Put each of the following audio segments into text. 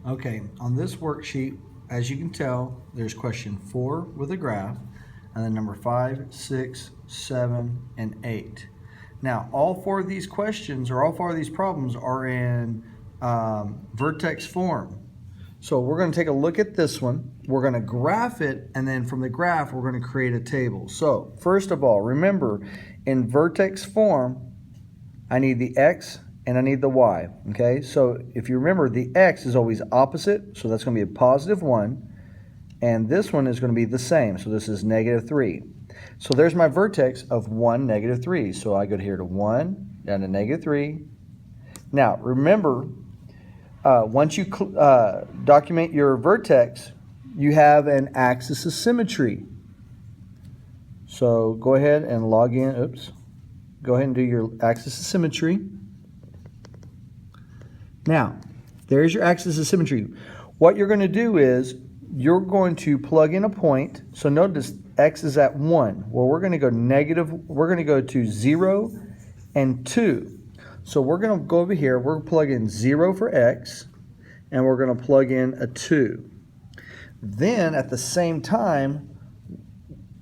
Okay, on this worksheet, as you can tell, there's question 4 with a graph, and then number 5, 6, 7, and 8. Now, all 4 of these questions, or all 4 of these problems, are in Vertex form. So we're going to take a look at this one. We're going to graph it, and then from the graph, we're going to create a table. So first of all, remember, in Vertex form, I need the X and I need the Y, okay? So if you remember, the X is always opposite, so that's going to be a positive 1, and this one is going to be the same, so this is negative 3. So there's my vertex of 1, negative 3. So I go here to 1, down to negative 3. Now, remember, once you document your vertex, you have an axis of symmetry. So go ahead and log in. Oops. Go ahead and do your axis of symmetry. Now, there's your axis of symmetry. What you're going to do is you're going to plug in a point. So notice X is at 1. Well, we're going to go negative. We're going to go to 0 and 2. So we're going to go over here. We're going to plug in 0 for X, and we're going to plug in a 2. Then at the same time,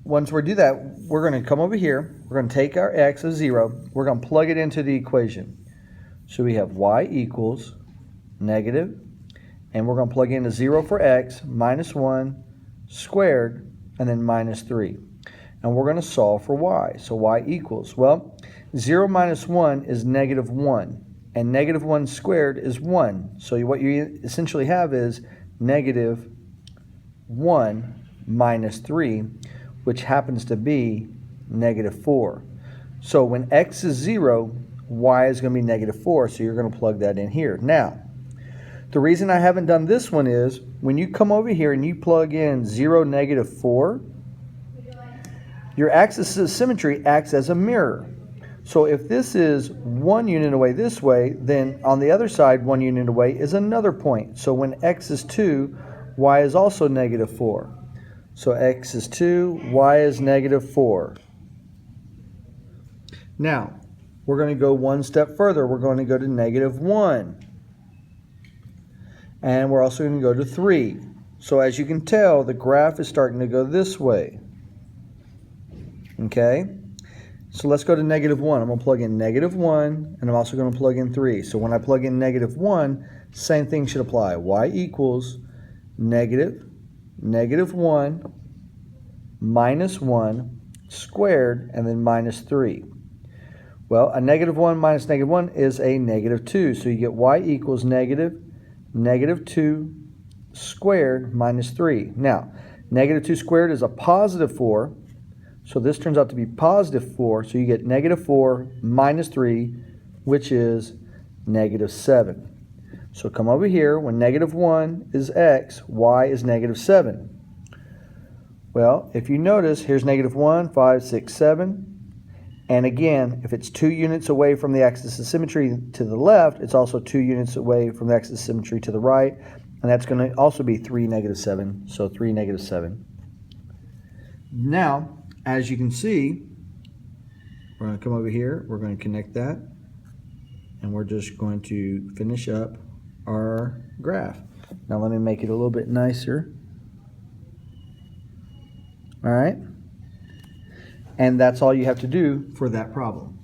once we do that, we're going to come over here. We're going to take our X as 0. We're going to plug it into the equation. So we have Y equals negative, and we're going to plug in a 0 for X, minus 1 squared, and then minus 3. And we're going to solve for Y. So Y equals, well, 0 minus 1 is negative 1, and negative 1 squared is 1. So what you essentially have is negative 1 minus 3, which happens to be negative 4. So when X is 0, Y is going to be negative 4, so you're going to plug that in here. Now, the reason I haven't done this one is when you come over here and you plug in 0, negative 4, your axis of symmetry acts as a mirror. So if this is 1 unit away this way, then on the other side, 1 unit away is another point. So when X is 2, Y is also negative 4. So X is 2, Y is negative 4. Now, we're going to go one step further. We're going to go to negative 1. And we're also going to go to 3. So as you can tell, the graph is starting to go this way. Okay? So let's go to negative 1. I'm going to plug in negative 1, and I'm also going to plug in 3. So when I plug in negative 1, same thing should apply. Y equals negative 1 minus 1 squared, and then minus 3. Well, a negative 1 minus negative 1 is a negative 2. So you get Y equals negative 2 squared minus 3. Now, negative 2 squared is a positive 4. So this turns out to be positive 4. So you get negative 4 minus 3, which is negative 7. So come over here. When negative 1 is X, Y is negative 7. Well, if you notice, here's negative 1, 5, 6, 7. And again, if it's 2 units away from the axis of symmetry to the left, it's also 2 units away from the axis of symmetry to the right. And that's going to also be 3, negative 7. So 3, negative 7. Now, as you can see, we're going to come over here. We're going to connect that. And we're just going to finish up our graph. Now let me make it a little bit nicer. All right. And that's all you have to do for that problem.